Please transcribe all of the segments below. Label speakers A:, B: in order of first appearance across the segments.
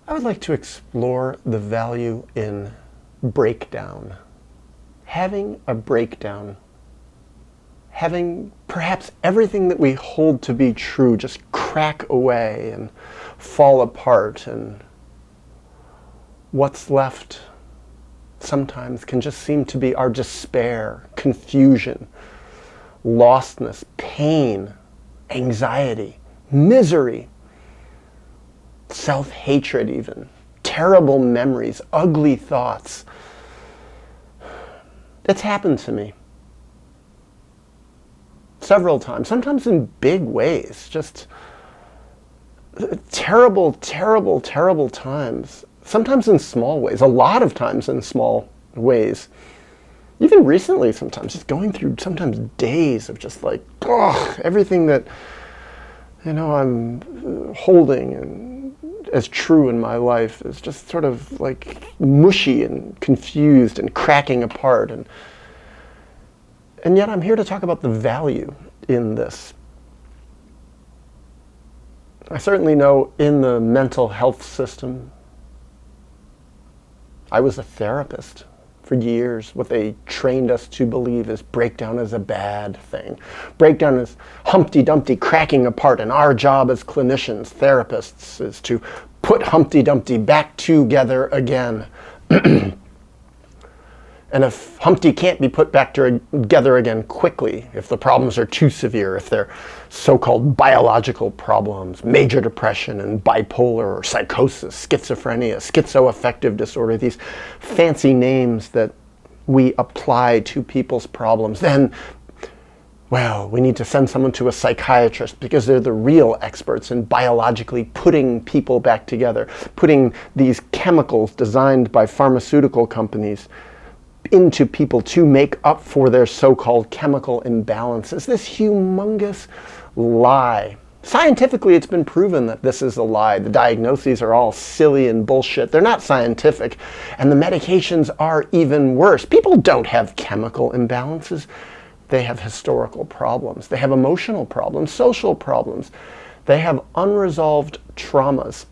A: I would like to explore the value in breakdown. Having a breakdown. Having perhaps everything that we hold to be true just crack away and fall apart, and what's left sometimes can just seem to be our despair, confusion, lostness, pain, anxiety, misery, self-hatred even, terrible memories, ugly thoughts. It's happened to me several times, sometimes in big ways, just terrible, terrible, terrible times. Sometimes in small ways, a lot of times in small ways. Even recently sometimes, just going through sometimes days of just like, everything that, I'm holding and as true in my life is just sort of like mushy and confused and cracking apart. And yet I'm here to talk about the value in this. I certainly know in the mental health system, I was a therapist for years. What they trained us to believe is breakdown is a bad thing. Breakdown is Humpty Dumpty cracking apart, and our job as clinicians, therapists, is to put Humpty Dumpty back together again. And if Humpty can't be put back together again quickly, if the problems are too severe, if they're so-called biological problems, major depression and bipolar or psychosis, schizophrenia, schizoaffective disorder, these fancy names that we apply to people's problems, then, well, we need to send someone to a psychiatrist because they're the real experts in biologically putting people back together, putting these chemicals designed by pharmaceutical companies into people to make up for their so-called chemical imbalances. This humongous lie. Scientifically, it's been proven that this is a lie. The diagnoses are all silly and bullshit. They're not scientific, and the medications are even worse. People don't have chemical imbalances. They have historical problems. They have emotional problems, social problems. They have unresolved traumas.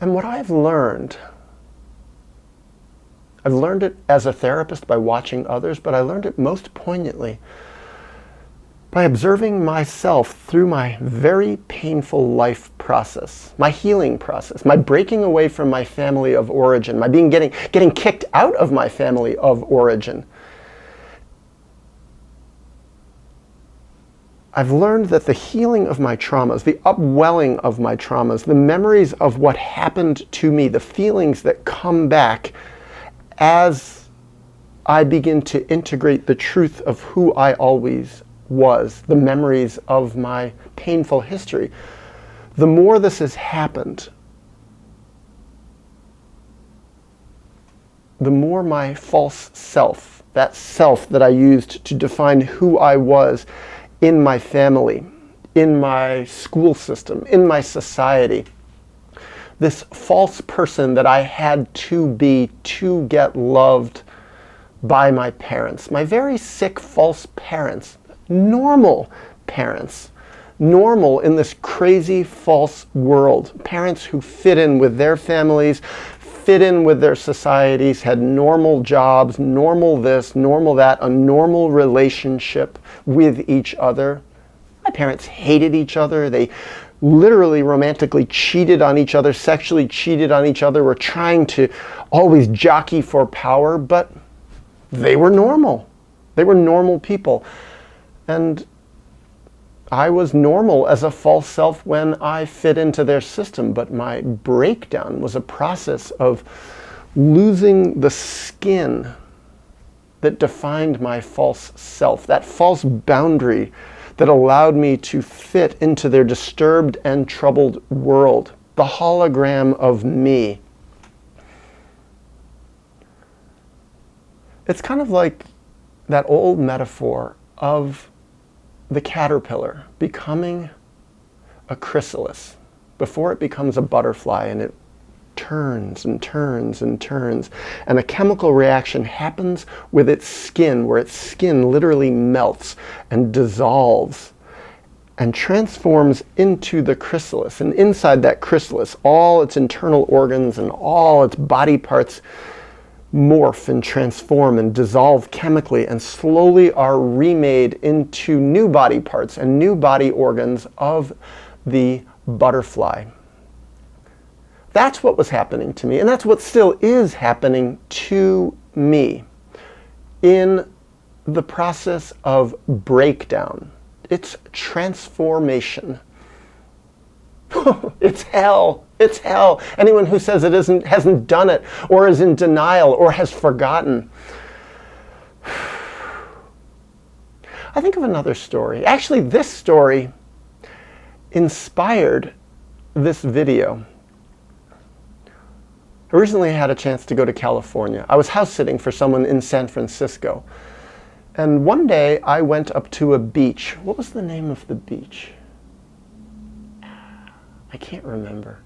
A: And what I've learned it as a therapist by watching others, but I learned it most poignantly by observing myself through my very painful life process, my healing process, my breaking away from my family of origin, my getting kicked out of my family of origin. I've learned that the healing of my traumas, the upwelling of my traumas, the memories of what happened to me, the feelings that come back as I begin to integrate the truth of who I always was, the memories of my painful history, the more this has happened, the more my false self, that self that I used to define who I was in my family, in my school system, in my society, this false person that I had to be to get loved by my parents, my very sick false parents, normal parents, normal in this crazy false world, parents who fit in with their families, fit in with their societies, had normal jobs, normal this, normal that, a normal relationship with each other. My parents hated each other. They literally romantically cheated on each other, sexually cheated on each other, were trying to always jockey for power, but they were normal. They were normal people. And I was normal as a false self when I fit into their system, but my breakdown was a process of losing the skin that defined my false self, that false boundary that allowed me to fit into their disturbed and troubled world, the hologram of me. It's kind of like that old metaphor of the caterpillar becoming a chrysalis before it becomes a butterfly, and it turns and turns and turns, and a chemical reaction happens with its skin, where its skin literally melts and dissolves, and transforms into the chrysalis. And inside that chrysalis, all its internal organs and all its body parts morph and transform and dissolve chemically and slowly are remade into new body parts and new body organs of the butterfly. That's what was happening to me, and that's what still is happening to me in the process of breakdown. It's transformation. It's hell. It's hell. Anyone who says it hasn't done it, or is in denial, or has forgotten. I think of another story. Actually, this story inspired this video. I recently had a chance to go to California. I was house sitting for someone in San Francisco. And one day I went up to a beach. What was the name of the beach? I can't remember.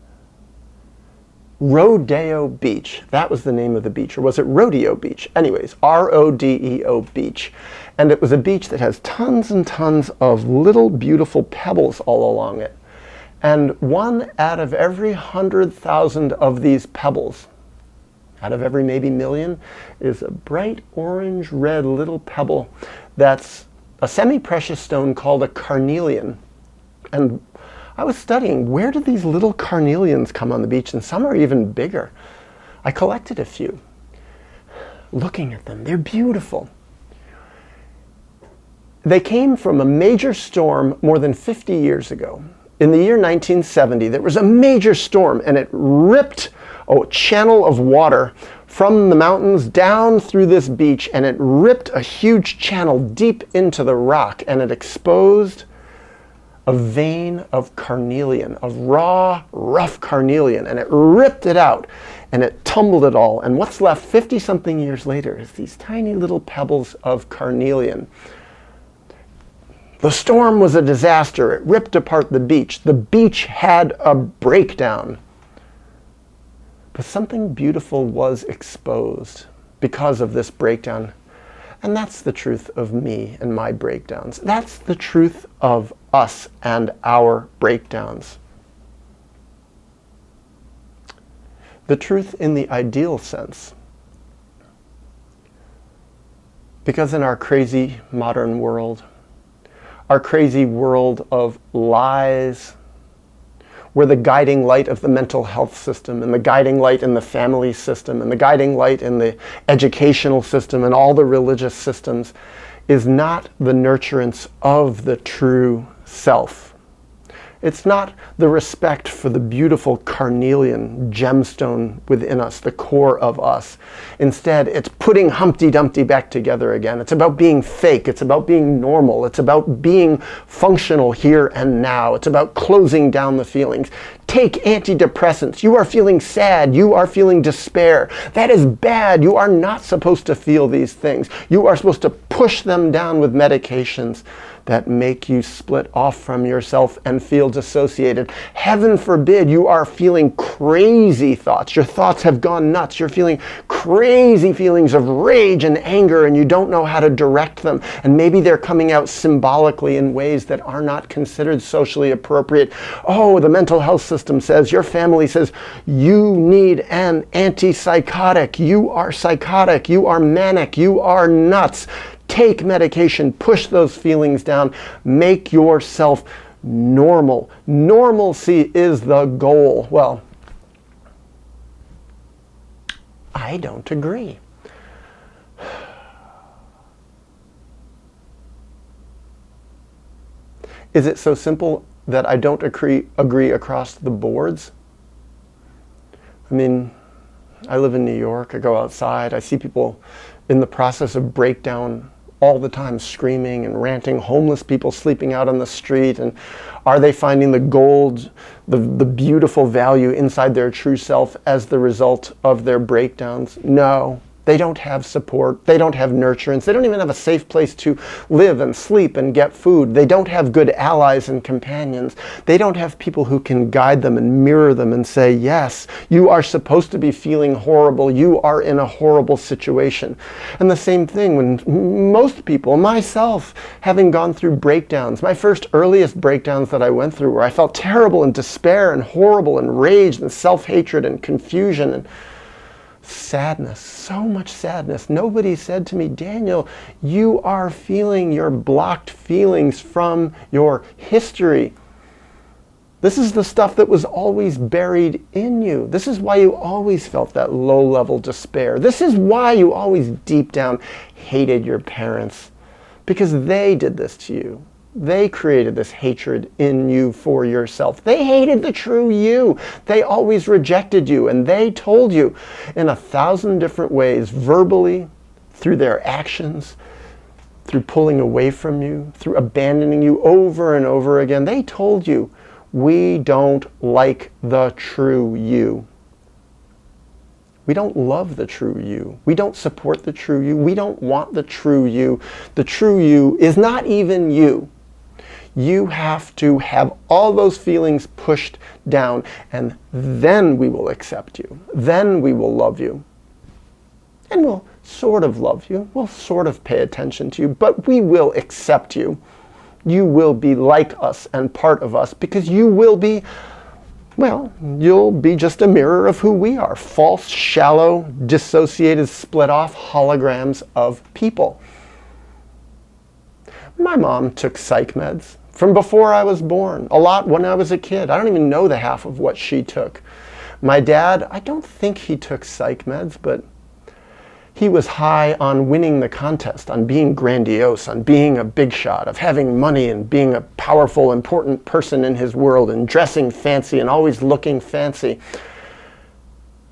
A: Rodeo Beach. That was the name of the beach. Or was it Rodeo Beach? Anyways, R-O-D-E-O Beach. And it was a beach that has tons and tons of little beautiful pebbles all along it. And one out of every 100,000 of these pebbles, out of every maybe million, is a bright orange red little pebble that's a semi-precious stone called a carnelian. And I was studying, where do these little carnelians come on the beach? And some are even bigger. I collected a few. Looking at them, they're beautiful. They came from a major storm more than 50 years ago. In the year 1970, there was a major storm, and it ripped a channel of water from the mountains down through this beach, and it ripped a huge channel deep into the rock, and it exposed a vein of carnelian, of raw, rough carnelian, and it ripped it out, and it tumbled it all. And what's left 50-something years later is these tiny little pebbles of carnelian. The storm was a disaster. It ripped apart the beach. The beach had a breakdown. But something beautiful was exposed because of this breakdown. And that's the truth of me and my breakdowns. That's the truth of us and our breakdowns. The truth in the ideal sense. Because in our crazy modern world, our crazy world of lies, where the guiding light of the mental health system and the guiding light in the family system and the guiding light in the educational system and all the religious systems is not the nurturance of the true self. It's not the respect for the beautiful carnelian gemstone within us, the core of us. Instead, it's putting Humpty Dumpty back together again. It's about being fake. It's about being normal. It's about being functional here and now. It's about closing down the feelings. Take antidepressants. You are feeling sad. You are feeling despair. That is bad. You are not supposed to feel these things. You are supposed to push them down with medications that make you split off from yourself and feel dissociated. Heaven forbid you are feeling crazy thoughts. Your thoughts have gone nuts. You're feeling crazy feelings of rage and anger, and you don't know how to direct them. And maybe they're coming out symbolically in ways that are not considered socially appropriate. Oh, the mental health system says, your family says, you need an antipsychotic. You are psychotic. You are manic. You are nuts. Take medication, push those feelings down, make yourself normal. Normalcy is the goal. Well, I don't agree. Is it so simple that I don't agree across the boards? I mean, I live in New York, I go outside, I see people in the process of breakdown all the time, screaming and ranting, homeless people sleeping out on the street, and are they finding the gold, the beautiful value inside their true self as the result of their breakdowns? No, They don't have support. They don't have nurturance. They don't even have a safe place to live and sleep and get food. They don't have good allies and companions. They don't have people who can guide them and mirror them and say, yes, you are supposed to be feeling horrible. You are in a horrible situation. And the same thing when most people, myself, having gone through breakdowns, my first earliest breakdowns that I went through where I felt terrible and despair and horrible and rage and self-hatred and confusion and sadness, so much sadness. Nobody said to me, Daniel, you are feeling your blocked feelings from your history. This is the stuff that was always buried in you. This is why you always felt that low-level despair. This is why you always deep down hated your parents, because they did this to you. They created this hatred in you for yourself. They hated the true you. They always rejected you, and they told you in 1,000 different ways, verbally, through their actions, through pulling away from you, through abandoning you over and over again. They told you, we don't like the true you. We don't love the true you. We don't support the true you. We don't want the true you. The true you is not even you. You have to have all those feelings pushed down, and then we will accept you. Then we will love you. And we'll sort of love you. We'll sort of pay attention to you, but we will accept you. You will be like us and part of us because you will be, well, you'll be just a mirror of who we are. False, shallow, dissociated, split off holograms of people. My mom took psych meds from before I was born, a lot when I was a kid. I don't even know the half of what she took. My dad, I don't think he took psych meds, but he was high on winning the contest, on being grandiose, on being a big shot, of having money and being a powerful, important person in his world and dressing fancy and always looking fancy.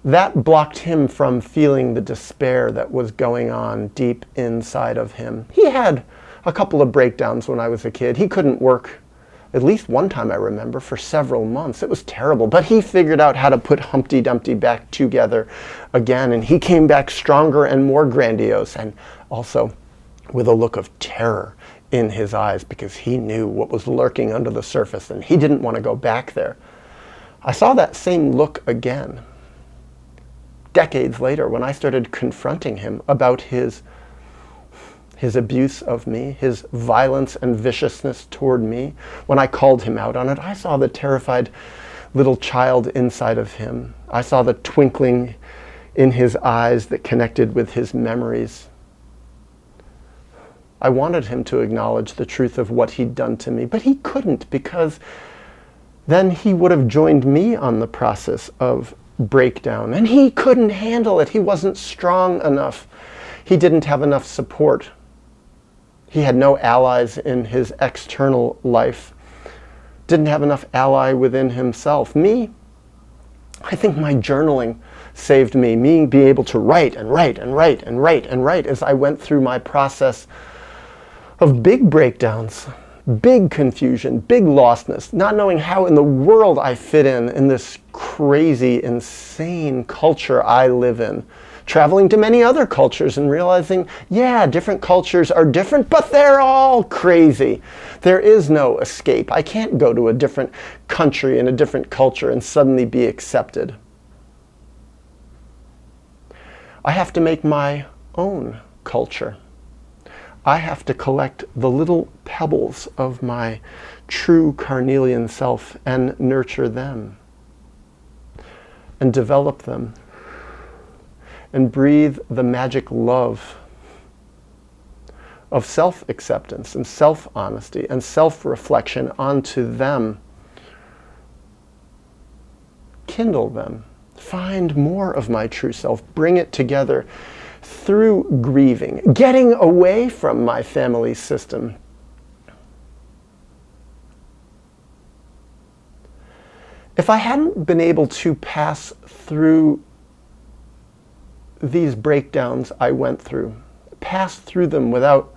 A: That blocked him from feeling the despair that was going on deep inside of him. He had a couple of breakdowns when I was a kid. He couldn't work, at least one time I remember, for several months. It was terrible, but he figured out how to put Humpty Dumpty back together again, and he came back stronger and more grandiose, and also with a look of terror in his eyes because he knew what was lurking under the surface and he didn't want to go back there. I saw that same look again decades later when I started confronting him about his abuse of me, his violence and viciousness toward me. When I called him out on it, I saw the terrified little child inside of him. I saw the twinkling in his eyes that connected with his memories. I wanted him to acknowledge the truth of what he'd done to me, but he couldn't, because then he would have joined me on the process of breakdown, and he couldn't handle it. He wasn't strong enough. He didn't have enough support. He had no allies in his external life. Didn't have enough ally within himself. Me, I think my journaling saved me. Me being able to write and write and write and write and write as I went through my process of big breakdowns, big confusion, big lostness, not knowing how in the world I fit in this crazy, insane culture I live in. Traveling to many other cultures and realizing, yeah, different cultures are different, but they're all crazy. There is no escape. I can't go to a different country and a different culture and suddenly be accepted. I have to make my own culture. I have to collect the little pebbles of my true carnelian self and nurture them and develop them and breathe the magic love of self-acceptance and self-honesty and self-reflection onto them. Kindle them. Find more of my true self. Bring it together through grieving, getting away from my family system. If I hadn't been able to pass through these breakdowns I went through, pass through them without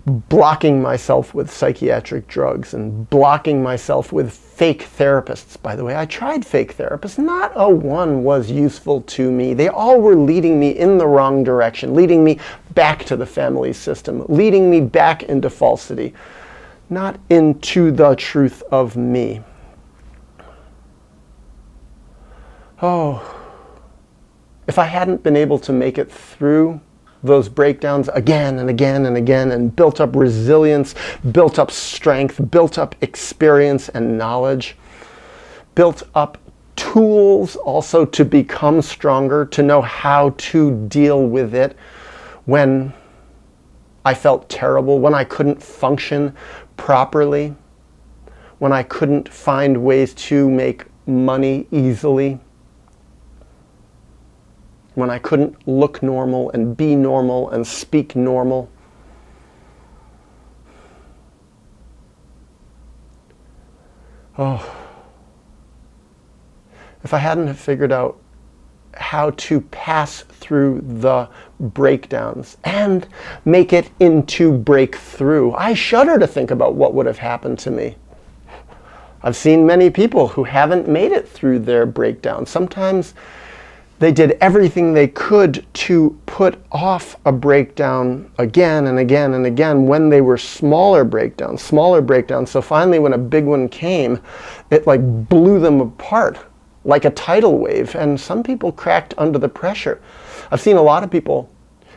A: blocking myself with psychiatric drugs and blocking myself with fake therapists. By the way, I tried fake therapists. Not a one was useful to me. They all were leading me in the wrong direction, leading me back to the family system, leading me back into falsity, not into the truth of me. Oh, if I hadn't been able to make it through those breakdowns again and again and again and built up resilience, built up strength, built up experience and knowledge, built up tools also to become stronger, to know how to deal with it when I felt terrible, when I couldn't function properly, when I couldn't find ways to make money easily, when I couldn't look normal and be normal and speak normal. Oh, if I hadn't have figured out how to pass through the breakdowns and make it into breakthrough, I shudder to think about what would have happened to me. I've seen many people who haven't made it through their breakdown. Sometimes they did everything they could to put off a breakdown again and again and again when they were smaller breakdowns. So finally when a big one came, it like blew them apart like a tidal wave. And some people cracked under the pressure. I've seen a lot of people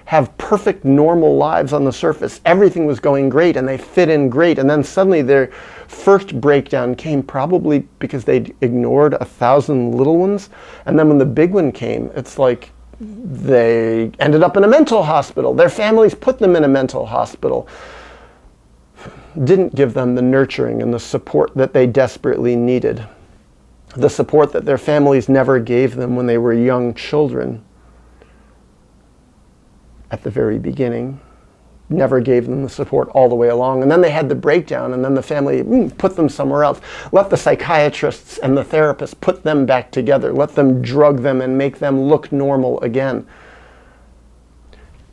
A: have perfect normal lives on the surface. Everything was going great and they fit in great. And then suddenly their first breakdown came probably because they ignored 1,000 little ones. And then when the big one came, it's like they ended up in a mental hospital. Their families put them in a mental hospital. Didn't give them the nurturing and the support that they desperately needed. The support that their families never gave them when they were young children. At the very beginning, never gave them the support all the way along. And then they had the breakdown, and then the family put them somewhere else. Let the psychiatrists and the therapists put them back together. Let them drug them and make them look normal again.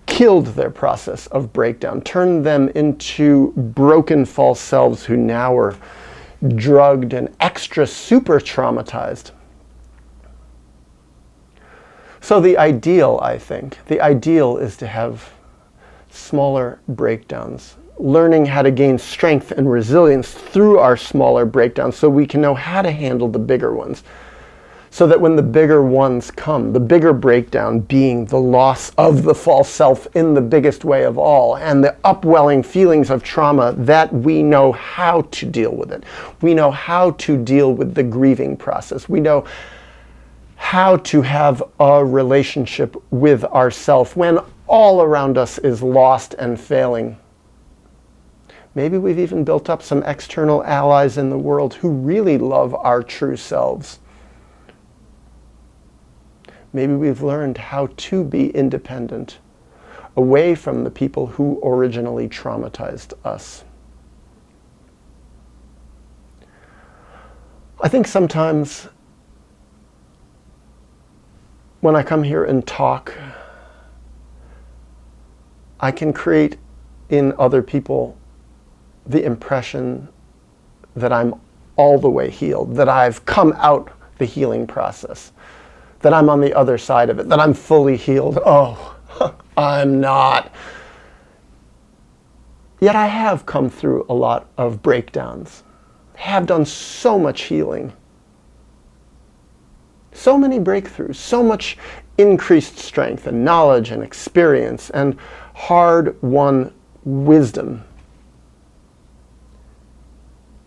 A: Killed their process of breakdown, turned them into broken false selves who now are drugged and extra super traumatized. So the ideal, I think, the ideal is to have smaller breakdowns, learning how to gain strength and resilience through our smaller breakdowns so we can know how to handle the bigger ones. So that when the bigger ones come, the bigger breakdown being the loss of the false self in the biggest way of all, and the upwelling feelings of trauma, that we know how to deal with it. We know how to deal with the grieving process. We know how to have a relationship with ourself when all around us is lost and failing. Maybe we've even built up some external allies in the world who really love our true selves. Maybe we've learned how to be independent, away from the people who originally traumatized us. I think sometimes when I come here and talk, I can create in other people the impression that I'm all the way healed, that I've come out the healing process, that I'm on the other side of it, that I'm fully healed. Oh, I'm not. Yet I have come through a lot of breakdowns, have done so much healing. So many breakthroughs, so much increased strength and knowledge and experience and hard-won wisdom.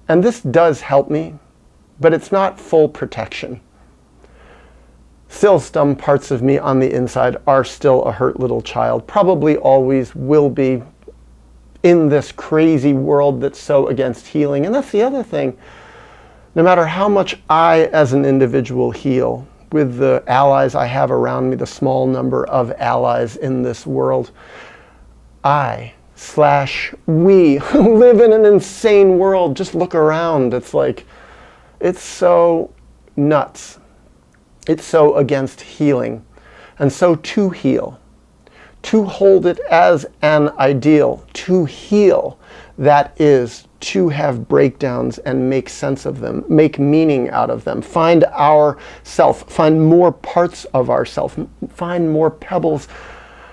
A: And this does help me, but it's not full protection. Still, some parts of me on the inside are still a hurt little child, probably always will be in this crazy world that's so against healing. And that's the other thing. No matter how much I, as an individual, heal with the allies I have around me, the small number of allies in this world, we live in an insane world. Just look around. It's like, it's so nuts. It's so against healing. And so to heal, to hold it as an ideal, to heal, that is to have breakdowns and make sense of them, make meaning out of them, find our self, find more parts of ourself, find more pebbles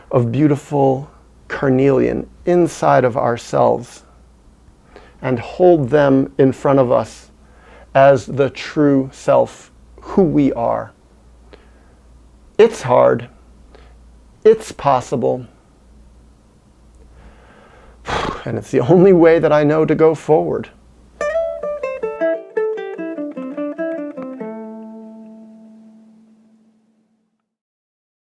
A: of beautiful carnelian inside of ourselves, and hold them in front of us as the true self, who we are. It's hard. It's possible. And it's the only way that I know to go forward.